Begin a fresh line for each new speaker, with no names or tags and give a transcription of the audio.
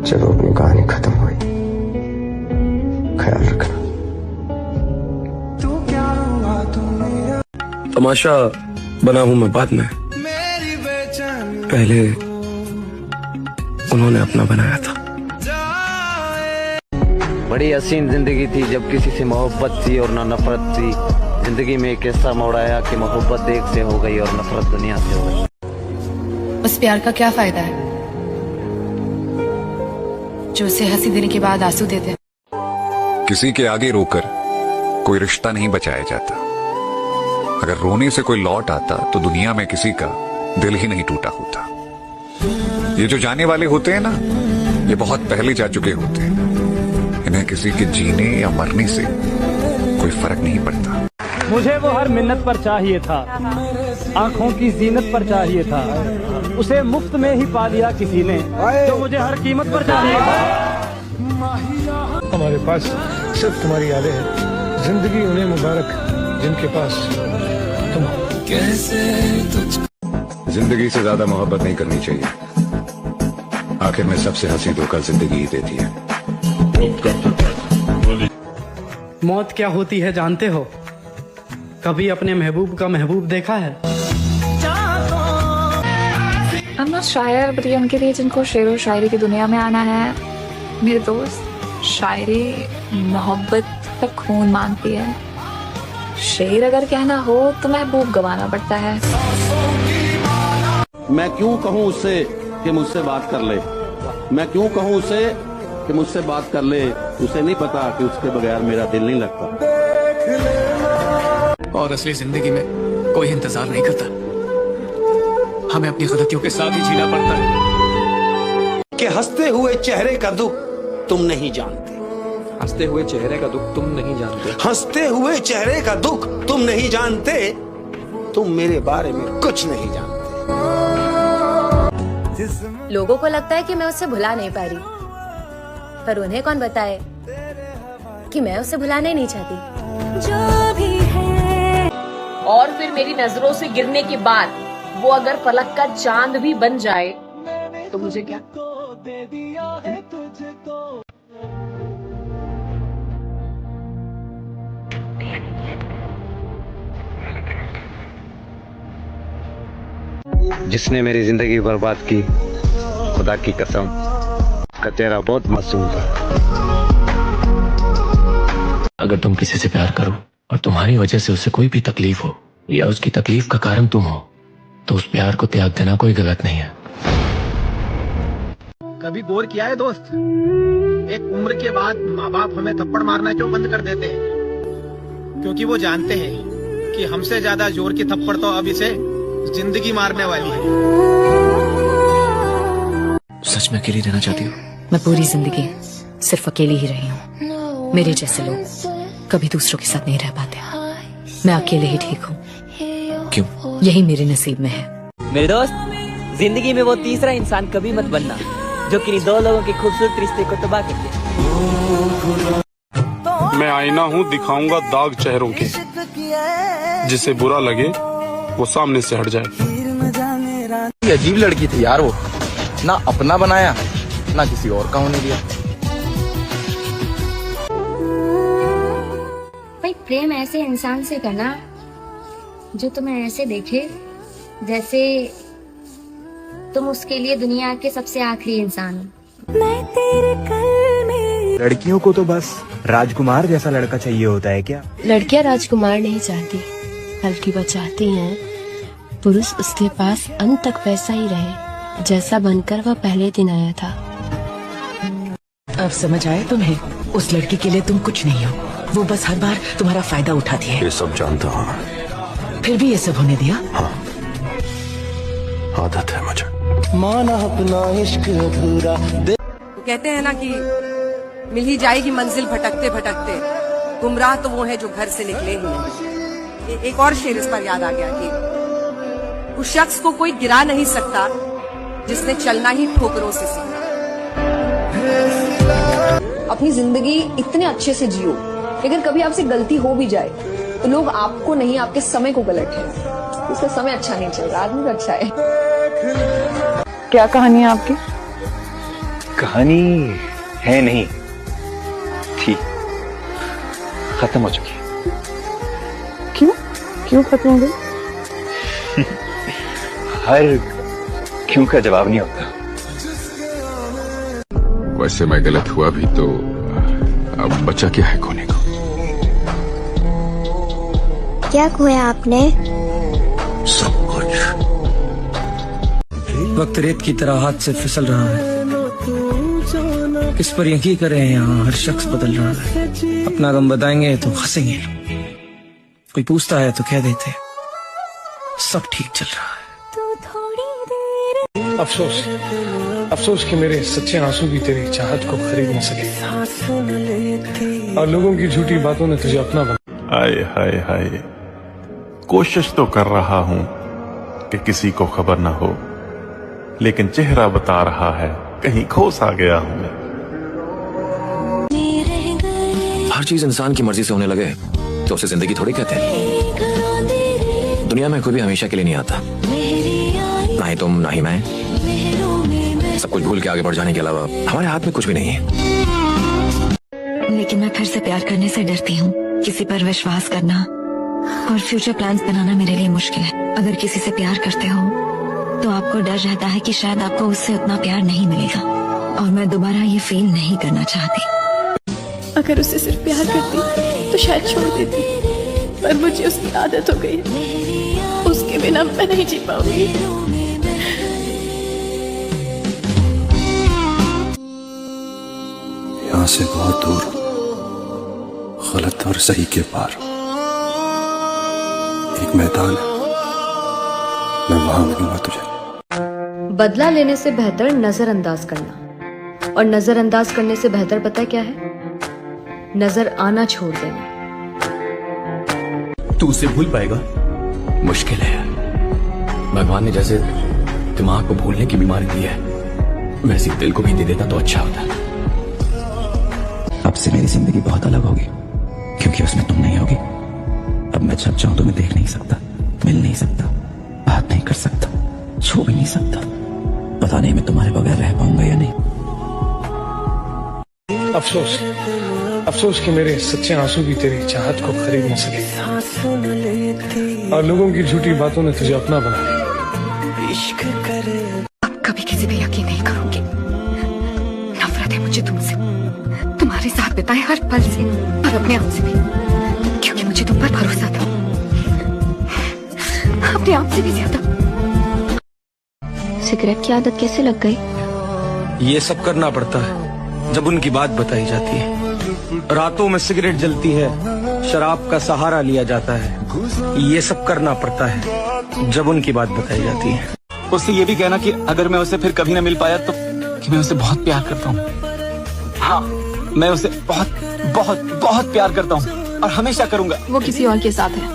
चलो अपनी कहानी खत्म हुई, ख्याल रखना।
तमाशा बना हूं मैं बाद में, पहले उन्होंने अपना बनाया था।
बड़ी हसीन जिंदगी थी जब किसी से मोहब्बत थी और ना नफरत थी। जिंदगी में एक ऐसा मोड़ आया कि मोहब्बत एक से हो गई और नफरत दुनिया से हो गई।
उस प्यार का क्या फायदा है जो उसे हंसी देने के बाद आंसू देते हैं।
किसी के आगे रोकर कोई रिश्ता नहीं बचाया जाता। अगर रोने से कोई लौट आता तो दुनिया में किसी का दिल ही नहीं टूटा होता। ये जो जाने वाले होते हैं ना, ये बहुत पहले जा चुके होते हैं। इन्हें किसी के जीने या मरने से कोई फर्क नहीं पड़ता।
मुझे वो हर मिन्नत पर चाहिए था, आंखों की जीनत पर चाहिए था। उसे मुफ्त में ही पा लिया किसी ने जो मुझे हर कीमत पर चाहिए था।
हमारे पास सिर्फ तुम्हारी यादें हैं। जिंदगी उन्हें मुबारक जिनके पास तुम हो।
जिंदगी से ज्यादा मोहब्बत नहीं करनी चाहिए। आखिर में सबसे हंसी धोखा जिंदगी ही देती है।
मौत क्या होती है जानते हो? कभी अपने महबूब का महबूब देखा है?
I'm not शायर, but ये उनके लिए जिनको शेर और शायरी की दुनिया में आना है। मेरे दोस्त, शायरी मोहब्बत का खून मांगती है। शेर अगर कहना हो तो महबूब गवाना पड़ता है।
मैं क्यों कहूँ उससे कि मुझसे बात कर ले? मैं क्यों कहूँ उसे कि मुझसे बात कर ले? उसे नहीं पता कि उसके बगैर मेरा दिल नहीं लगता।
और असली जिंदगी में कोई इंतजार नहीं करता। हमें अपनी गलतियों के साथ ही जीना पड़ता है।
कि हंसते हुए चेहरे का दुख तुम नहीं जानते।
हंसते हुए चेहरे का दुख तुम नहीं जानते।
हंसते हुए चेहरे का दुख तुम नहीं जानते। तुम मेरे बारे में कुछ नहीं जानते।
लोगों को लगता है कि मैं उससे भुला नहीं पा रही, पर उन्हें कौन बताए कि मैं उसे भुलाना ही नहीं चाहती। जो भी है।
और फिर मेरी नजरों से गिरने के बाद वो अगर पलक का चांद भी बन जाए तो मुझे क्या?
जिसने मेरी जिंदगी बर्बाद की, खुदा की कसम का चेहरा बहुत मासूम था।
अगर तुम किसी से प्यार करो और तुम्हारी वजह से उसे कोई भी तकलीफ हो या उसकी तकलीफ का कारण तुम हो, तो उस प्यार को त्याग देना कोई गलत नहीं है।
कभी गौर किया है दोस्त, एक उम्र के बाद माँ बाप हमें थप्पड़ मारना क्यों बंद कर देते हैं? क्योंकि वो जानते हैं कि हमसे ज्यादा जोर की थप्पड़ तो अब इसे जिंदगी मारने वाली है।
सच में अकेली रहना चाहती हो?
मैं पूरी जिंदगी सिर्फ अकेली ही रही हूँ। मेरे जैसे लोग कभी दूसरों के साथ नहीं रह पाते। मैं अकेले ही ठीक हूँ।
क्यों?
यही मेरे नसीब में है।
मेरे दोस्त, जिंदगी में वो तीसरा इंसान कभी मत बनना जो किन्हीं दो लोगों के खूबसूरत रिश्ते को तबाह कर दे।
मैं आईना हूँ, दिखाऊंगा दाग चेहरों के। जिसे बुरा लगे वो सामने से हट जाए।
अजीब लड़की थी यार वो, ना अपना बनाया ना किसी और का होने दिया।
भाई प्रेम ऐसे इंसान से करना जो तुम्हें ऐसे देखे जैसे तुम उसके लिए दुनिया के सबसे आखिरी इंसान हो। मैं तेरे कल में।
लड़कियों को तो बस राजकुमार जैसा लड़का चाहिए होता है क्या?
लड़कियां राजकुमार नहीं चाहती, बल्कि वो चाहती हैं पुरुष उसके पास अंत तक वैसा ही रहे जैसा बनकर वह पहले दिन आया था।
अब समझ आया तुम्हें? उस लड़की के लिए तुम कुछ नहीं हो। वो बस हर बार तुम्हारा फायदा उठाती है।
ये सब जानता हूँ,
फिर भी ये सब होने दिया?
हाँ, आदत है मुझे।
माना अपना इश्क अधूरा।
कहते हैं ना कि मिल ही जाएगी मंजिल भटकते भटकते, गुमराह तो वो है जो घर से निकले ही नहीं। एक और शेर इस पर याद आ गया कि उस शख्स को कोई गिरा नहीं सकता जिसने चलना ही ठोकरों से सीखा।
अपनी जिंदगी इतने अच्छे से जियो, लेकिन कभी आपसे गलती हो भी जाए तो लोग आपको नहीं, आपके समय को गलत है। उसका समय अच्छा नहीं चल रहा, आदमी तो अच्छा है।
क्या कहानी है आपकी?
कहानी है नहीं थी, खत्म हो चुकी है।
क्यों क्यों खत्म हो गई?
हर क्यों का जवाब नहीं होता।
वैसे मैं गलत हुआ भी तो अब बचा क्या है खोने को।
क्या खोया आपने?
सब कुछ।
वक्त रेत की तरह हाथ से फिसल रहा है। किस पर यकीन करें, यहाँ हर शख्स बदल रहा है। अपना गम बताएंगे तो हंसेंगे, कोई पूछता है तो कह देते सब ठीक चल रहा है।
अफसोस अफसोस कि मेरे सच्चे आंसू भी तेरी चाहत को खरीद न सके, और लोगों की झूठी बातों ने तुझे अपना बना।
हाय हाय हाय, कोशिश तो कर रहा हूं कि किसी को खबर ना हो, लेकिन चेहरा बता रहा है कहीं खो सा गया हूं मैं।
हर चीज इंसान की मर्जी से होने लगे तो उसे जिंदगी थोड़ी कहते हैं। दुनिया में कोई भी हमेशा के लिए नहीं आता, ना ही तुम ना ही मैं। सब कुछ भूल के आगे बढ़ जाने के अलावा हमारे हाथ में कुछ भी नहीं है।
लेकिन मैं फिर से प्यार करने से डरती हूँ। किसी पर विश्वास करना और फ्यूचर प्लान्स बनाना मेरे लिए मुश्किल है। अगर किसी से प्यार करते हो तो आपको डर रहता है कि शायद आपको उससे उतना प्यार नहीं मिलेगा, और मैं दोबारा ये फील नहीं करना चाहती।
अगर उससे सिर्फ प्यार करती तो शायद छोड़ देती, पर मुझे उसकी आदत हो गई, उसके बिना मैं नहीं जी पाऊंगी।
यहाँ से बहुत दूर, गलत और सही के पार एक मैदान है, मैं वहां मिलूंगा तुझे।
बदला लेने से बेहतर नजरअंदाज करना, और नजरअंदाज करने से बेहतर पता है क्या है? नजर आना छोड़ देना।
तू उसे भूल पाएगा? मुश्किल है। भगवान ने जैसे दिमाग को भूलने की बीमारी दी है, वैसे दिल को भी दे देता तो अच्छा होता।
अब से मेरी जिंदगी बहुत अलग होगी, क्योंकि उसमें तुम नहीं होगी। अब मैं जब चाहूं तुम्हें देख नहीं सकता, मिल नहीं सकता, बात नहीं कर सकता, छू भी नहीं सकता। पता नहीं मैं तुम्हारे बगैर रह पाऊंगा या नहीं।
अफसोस अफसोस कि मेरे सच्चे आंसू भी तेरी चाहत को खरीद न सके, और लोगों की झूठी बातों ने तुझे अपना बना लिया।
अब कभी किसी पे यकीन नहीं करूंगी। नफरत है मुझे तुमसे, तुम्हारे साथ बिताए हर पल से, और अपने आप से भी, क्योंकि मुझे तुम पर भरोसा था, अपने आप से भी ज्यादा।
सिगरेट की आदत कैसे लग गई?
ये सब करना पड़ता है जब उनकी बात बताई जाती है। रातों में सिगरेट जलती है, शराब का सहारा लिया जाता है। ये सब करना पड़ता है जब उनकी बात बताई जाती है।
उससे ये भी कहना कि अगर मैं उसे फिर कभी न मिल पाया तो कि मैं उसे बहुत प्यार करता हूँ। हाँ, मैं उसे बहुत बहुत बहुत प्यार करता हूँ, और हमेशा करूंगा।
वो किसी और के साथ है।